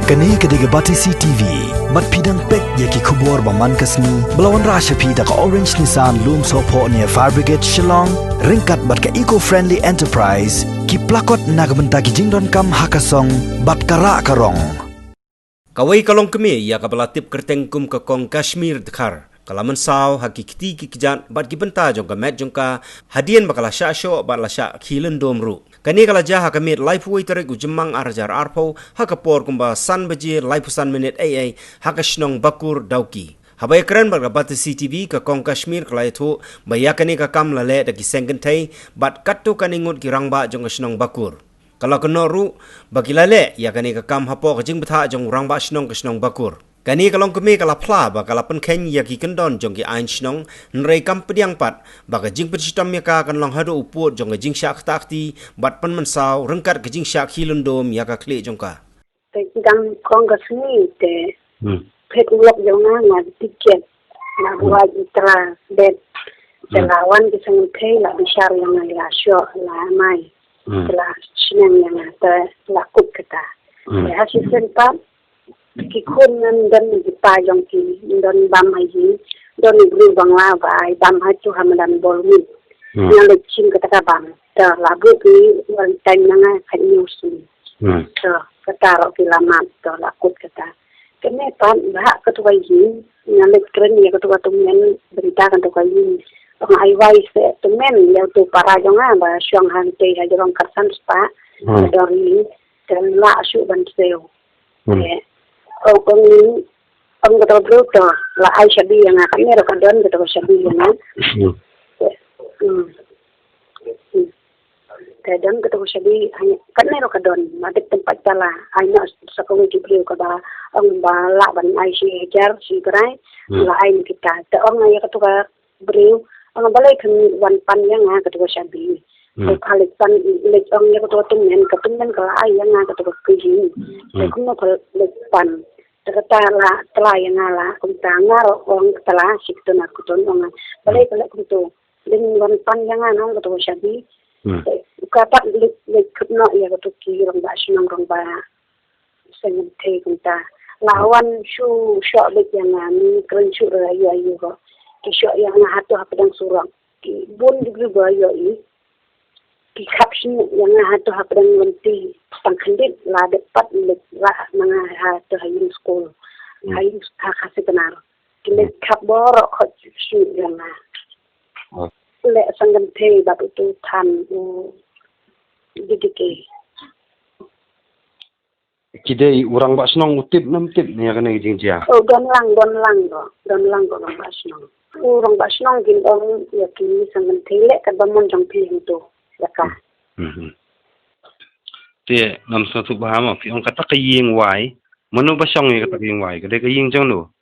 Kani kediga bati CTV, mat pidang pek yaki kubur baman kasni, belawan rasha pida ka Orange Nissan Loom Sopo near Fire Brigade Shillong, ringkat bat ka eco-friendly enterprise, ki plakot nagbenta ki jingdon kam hakasong, bat kara karong. Kawai kalong kami ya kabalatip kerteng kum ka kong Kashmir dekhar. Kalaman saw hakikiti kikijan bat gibenta jong ka met jong ka hadian bakala sya syo bat la sya khilen domru. Kani kala jaha kamit life way tarik ujemang arjar arpo hakapor kumba san bajir life san minute ai hakashnong bakur dauki. Habai keren bat bat CTV ka kong Kashmir kala itu bayakani ka kam lale da kisenggen tai bat kattu kaningut kirangba jong kashnong bakur. Kalau kenoru bagi lale ya kani ka kam hapo ka jing betha jong rangba shnong kashnong bakur. Kani kalong kami kala pla ba kala pen ken ya ki kendon jong ki ain shnong nrei kam pediang pat ba ka jing pechitam ya ka kan long hado uput jong ka jing syak takti bat pen mensaw rengkat ka jing syak hilundom ya ka kle jong ka te dang kong ka sni te phet ulok jong na tiket na buat itra bet lawan ki sang thei la bishar yang la syo la mai la sinen yang ta la kut kata ya hasil pat ki khun nan dan di pa jong ki don bam hai ji don gru bangla vai bam hai tu hamadan bolmi yang le chin kata bam ta la bu ki wan tan nga khan news to kata ro ki lama to la kut kata kene pan ba ka tu vai ji yang le kren ya ka tu tum men berita kan tu kai ong ai vai se tu men le tu para jong ba syong han te ha jong karsan spa dari dan la shu ban seo ông cái đầu đó là ai sẽ đi nhà cái này là cái đơn cái đầu sẽ đi nhà cái đơn cái đầu sẽ đi cái này là cái đơn mà cái tempat là ai nó sẽ có cái beliau cái đó ông bà lạ bạn ai sẽ jar si cái là ai kitaแต่ông này cái tuh beliau ông balik kan wan pan yang cái tuh sẽ đi cái kali pan lek ông yang cái tuh tummen cái ai yang cái tuh kejin cái cũng nó lek pan kata la telah yang ala kumta ngaro orang telah sikto na kuton orang balik balik kumto dengan pan yang anong kuto sabi kata lek kupno ya kuto ki orang ba sinong orang ba sengen te kumta lawan shu shot lek yang ani kren shu ayo ayo ko ki shot yang hatu hapadang surang ki bun digri ba ayo i ki caption yang hatu hapadang nganti pangkandit la depat lek la mga hatu hayin school hayin kasih benar kile kabor khot shu yang le sangan te ba tu tan didike kidai orang bak senang utip nam tip ni kana jing dia don lang ko orang bak senang kin dong ya kini sangan te le ka ba mon jang pi tu ya ka te nam sa tu ba ma pi ong kata ka ying wai manu ba song ni kata ying wai ka de ka ying jang no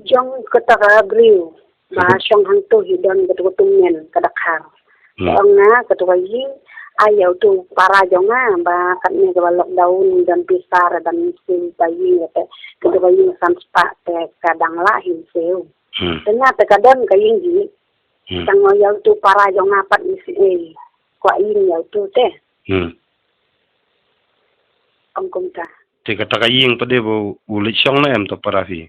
jong kata ka griu ba song hang tu hidon betu tummen kada khar ong na kata ka ying ayaw tu para jong ba kan ni ka lockdown dan pisar dan sin ba ying kata ka ying san spa te kadang la hin seu ternyata kadang ka ying ji tang ayaw tu para jong pat ni si kwa ying yaw tu te ông công ta te kata ka ying pa de bo ulit song na em to para fi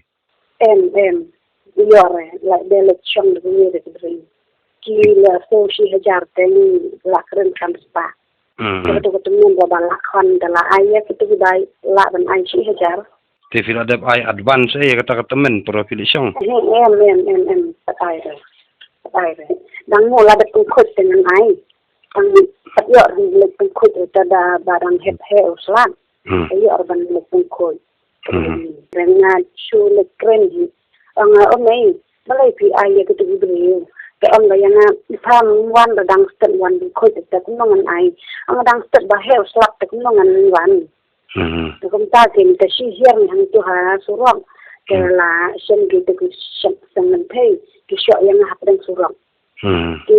em yore la de lection de ni de brin ki la so shi hajar ten la kren kan spa to ko tum ni ba la khan de la ay ki tu dai la ban ay shi hajar te fi adab ay advance e kata ka temen profil song em patai re dang mo la de ku khot ten ay ang pat yo le ku khot ta da barang het he uslan ayo urban lepung koi dengan show le keren ji ang omei malai pi ai ya kutu brio ke ang ga yang tham wan da dang stet wan di koi ta kun ngan ai ang dang stet ba he slap ta kun ngan wan to kom ta tin ta shi hier hang tu ha surong ke la shen gi de ku sang nan thei ki sho yang hap dang surong ki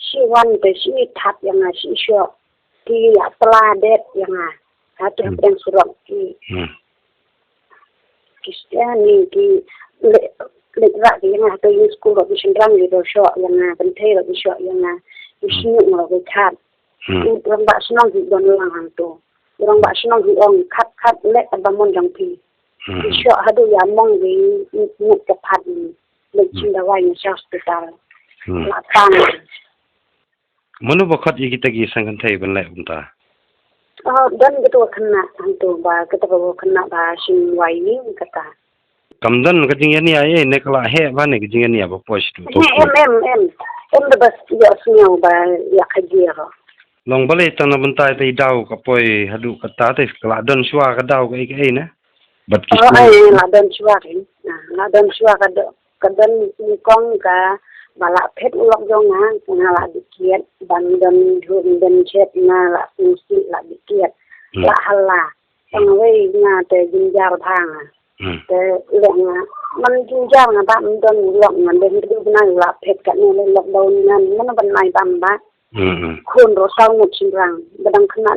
shi wan ta shi tap yang shi sho ki ya pla det yang satu yang surang ki Kristiani ki le ra ki yang atau yang school of Shindrang di dosa yang penting dosa yang isyu ngoro kat orang bak senang di don lang tu orang bak senang orang kat lek abamon jang pi syok hadu ya mong di nuk tepat ni lek cinda wai ni hospital lapang Manu bakat ye kita gi sangan thai ban lai unta. dan gitu kena hantu ba kita ko kena ba sing wai ni kata Kamdan ka jing yani ai ne kala he ba ne jing yani ba post tu. em da bas ya sunyo ba ya kajira Long balai tang na bantai tai dau ka poi hadu ka ta tai kala don shwa ka dau ka ai na. Bat ki. ai la dan chua ni la dan chua ka dan ni kong ka bala phet ulok jong na la dikiet ban dan dhum dan chet na la si la dikiet la hala tang wei na te jinjar thang te leng man jinjar na ba man don ulok man den du na la phet ka ne le lok daun nan man ban nai bam ba kun ro sau ngut singrang badang kena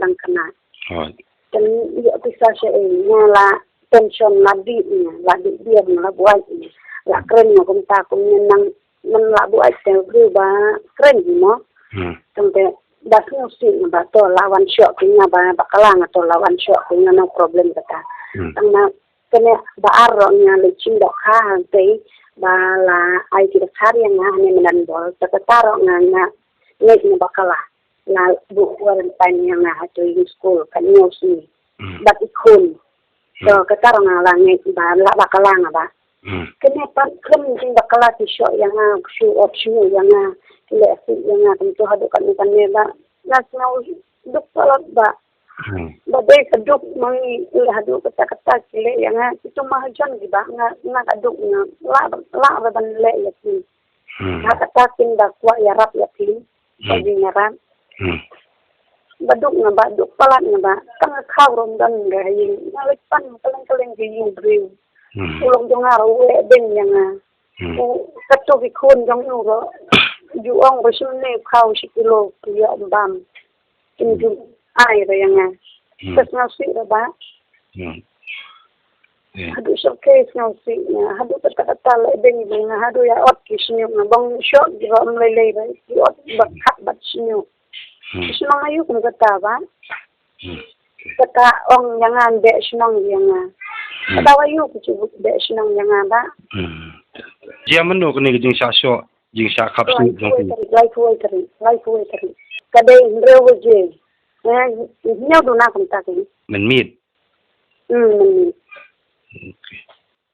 dan ya bisa se nya la tension la di dia la buat la keren na kum ta kum nang man la buat te ba keren mo sampai dah sih ba to lawan syok punya ba bakalang atau lawan syok punya no problem kata tang kena ba arronya le cindok ha te ba la ai tidak cari yang ne menan bol takataro nga nek ni bakala la bu waran pan yang to in school kan news ni bat ikun so kataro nga la nek ba la bakala nga ba kena pan kem sing bakala ti show yang show option yang le si yang tentu hadu kan ne ba nasional duk salat ba Babai kaduk mangi hadu kata kile yang itu mahajan di ba nga kaduk nga la ban le yati kata tindak wa ya rap yati jadi ngaran baduk nga ba duk palat nga ba tang khaw rom dan ga yin nalik pan kaleng gi yin briu ulong jong we ben yang katu ki khon jong ro ju ong ba shim ne khaw sikilo ya bam inju ai ra yang terus nasi ba hadu showcase nasi hadu kata le ben ben hadu ya ot kisnyo bang shot di rom le ba di ot bakhat bat snyo snong ayu kun kata ba kata ong jangan be snong yang kata ayu ku cubut be snong yang ba Dia menu kene jing sha sho jing sha khap su jong. Lai fu tari kadai rewo je nhau đồ nào cũng ta cái Men mit. mình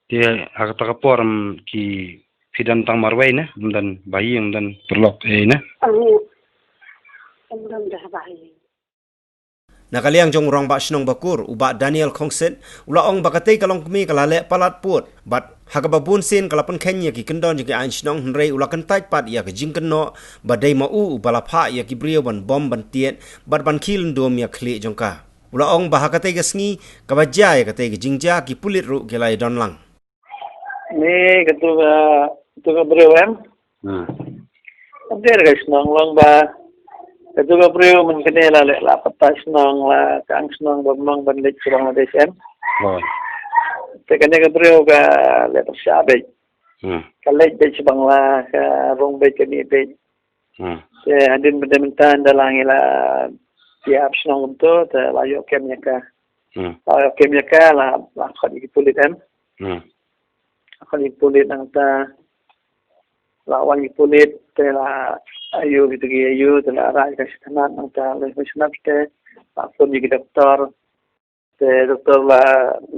Dia agak tak poram ki fidan tang marwai na dan bayi yang dan perlok na. Em đang dah bahaya. Nakaliang jong rong ba shnong bakur uba Daniel Kongset ula ong bakatei kalong kmi kalale palat put bat hagababun sin kalapan kenya ki kendon jiki an shnong hnrei ula kentai pat ya ke jingkenno badai mau balapha ya ki brio ban bom ban tiet bat ban khil ndom ya khli jongka ula ong bahakatei gasngi kabaja ya katei ki jingja ki pulit ru kelai donlang ni ketua brio em der guys nong long ba ketua brio men kene la patas nong la kang nong bamang bandit surang desem te kene ke brio ga le pasabe kalej de bang la ka rong be kene be te adin bedementan dalang la tiap nong to te la yo kemnya ka la khadi pulit em khadi pulit nang ta lawan pulit te la ayu gitu ayu te la ra ka sanat nang ta le sanat te pun di doktor te doktor la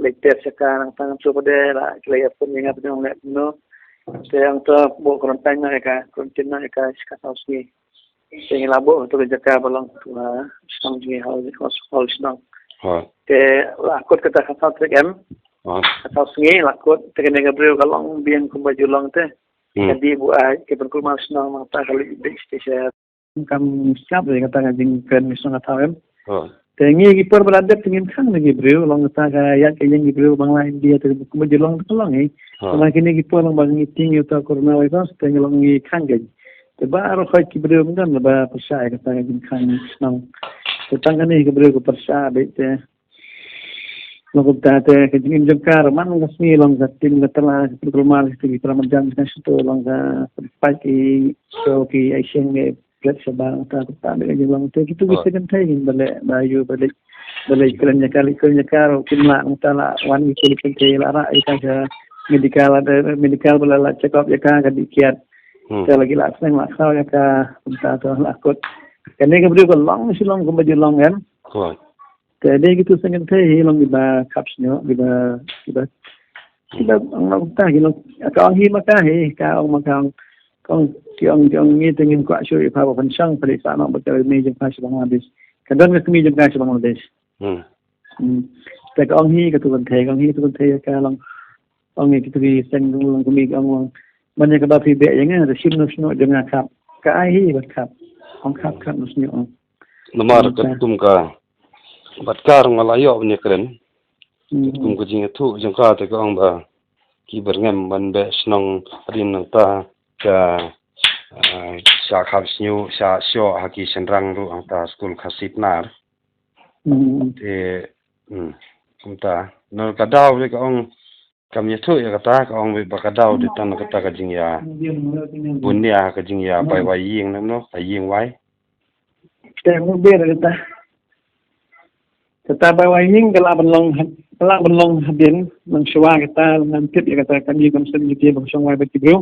lekter sekarang tang coba de la klaya pun ingat dong le no te ang ta bo kontan na ka kontin na ka skatauski te labo to jaka balong la sang ji hal snang te la kot kata kata trem skatauski la kot te kene gabriel kalong biang ko bajulong te jadi bu ai ke berkul mas nang mata kali di stesen kam siap de kata jing ken misong atawem tengi gi por beladep tingin khang lagi bro long ta ka ya ke yang gi bro bang lain dia te ku bajulong tolong sama kini gi por bang ngiting yo ta corona virus tengi long gi khang ge te ba ro khoi ki bro ngan ba persa kata jing khang nang te tangane gi bro ko persa be te Lagu tadi kejengin jengkar man ngasmi long zatim ngatala rumah istri Ramadan ngasito long za pagi so ki Asian ge plat sabang ta ta be long te gitu bisa kan tai balik bayu balik balik kerja kali kimla utala wan kulit ke lara ika medical bala check up ya ka dikiat lagi lah senang laksau ya ka unta to lakot kene ke brio long silong ko baju long kan jadi gitu sengen teh long iba kapsnyo iba ang ta gino ka ang hima ka ka ang makang kong tiong ni tengin kwa syo ipa pan sang pali sa na bakal meja pas Bangladesh kadang ke meja pas Bangladeshแต่ก็องฮีก็ตุกันเทกองฮีตุกันเทกาลององนี่ก็ที่เซ็งลงก็มีองมันยังก็บ่พี่เบะอย่างงั้นแต่ชิมนสนุจังครับก็ไอ้ฮีบัดครับของครับนสนุ Namar ketum ka batkar ngalayo ni kren ketum ko jing thu jang ka te ko ang ba ki berngem ban be snong rin nang ta ka sa khap snyu sa syo haki senrang ru ang ta school khasip nar te kumta no kadaw le ka ong kam ye thu ya kata ka ong ba kadaw de tan ka ta ka jing ya bunya ka jing ya bai wai ying nam no bai ying waiแต่มึงเบี้ยเลยแต่เบาไว้ยิ่งกลาบันลงเดียนมันชัวร์กันตามันคิดอย่างกันกันยิ่งกำสันยิ่งเกี่ยวกับช่องไว้แบบที่รู้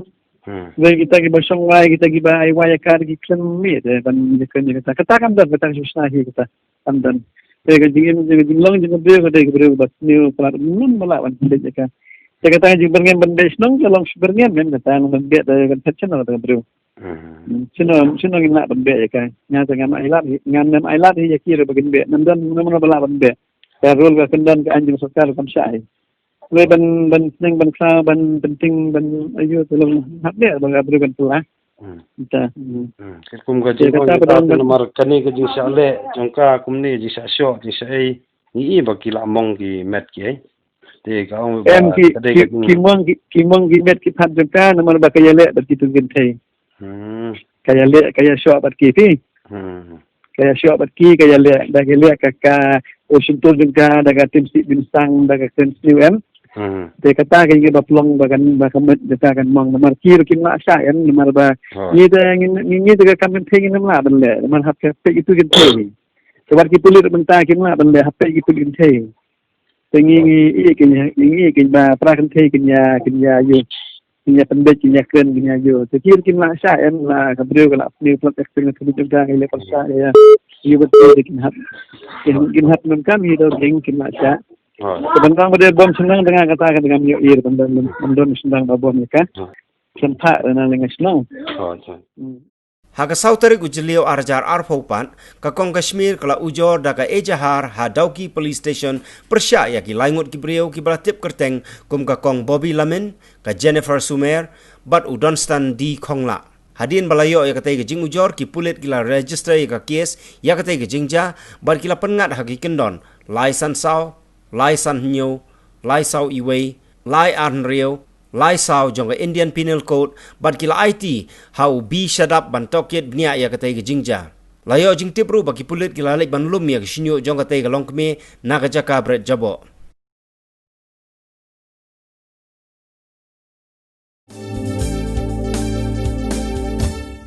เลยkita kitaช่องไว้kita kitaไว้การกิจมีแต่บันยิ่งกันยิ่งกันkita kan dah kita susah hi kita kan danแต่จริงลงจริงเบี้ยก็ได้เบี้ยแบบนิวพลาดนุ่มมาละวันเด็กกันแต่kitaจริงbergenบันเดชน้องจะลองbergenมันkitaมันเบี้ยแต่กันทัชนะเราเบี้ยSino ngin nak bende ya kan nya jangan ngam ailat ya kira bagin be nandan namna bala bende ya rol ga kendan ke anjing sokar kam sai le ban sing ban kha ban penting ban ayo tolong hab dia bang abru kan pula kita kum ga jing ta nomor kani ga jing sa le jongka kum ni ji sa syo ji sa ai ni ba ki la mong ki met ki ai te ka ong ba ki mong ki met ki phat jongka nomor ba kaya le ba ki tungin thai kaya show bat kipi kaya show bat ki kaya le ka Washington juga daga tim si bintang daga tim UM te kata kaya ba plong ba kamet data kan mong nomor kir kim la sa yan nomor ba ni daga kamen thing nam la ban le nomor hap ka pe itu gin thei so bat ki pulit benta kim la ban le hap pe ki pulit thei te ngi kin ba pra kan thei kin ya yu punya pendek punya keren punya jo sekir kim la sha en la kabrio kala new plot experience tu juga ile pasal ya you betul kin hat men kan hidup ding kim la sha sebentar pada bom senang dengan kata dengan yo ir bendon senang babon ya kan sempat dengan senang Haga sautari ujliyo arjar arfopan ka kong Kashmir kala ujor daga ejahar ha dauki police station persya ya ki laingut ki brio ki balatip kerteng kum ka kong Bobby Lamin ka Jennifer Sumer bat udonstan di kongla hadin balayo ya katai ke jing ujor ki pulit kila register ya ka kes ya katai ke jingja bat kila pengat ha ki kendon lai san sao lai san nyo lai sao iwei lai an rio Lai sao jong Indian Penal Code bat kila IT how be shut up ban toket bnia ya katai ke jingja layo jing tipru baki pulit kila lek ban lum ya sinyo jong katai ke longkme naga jaka bret jabo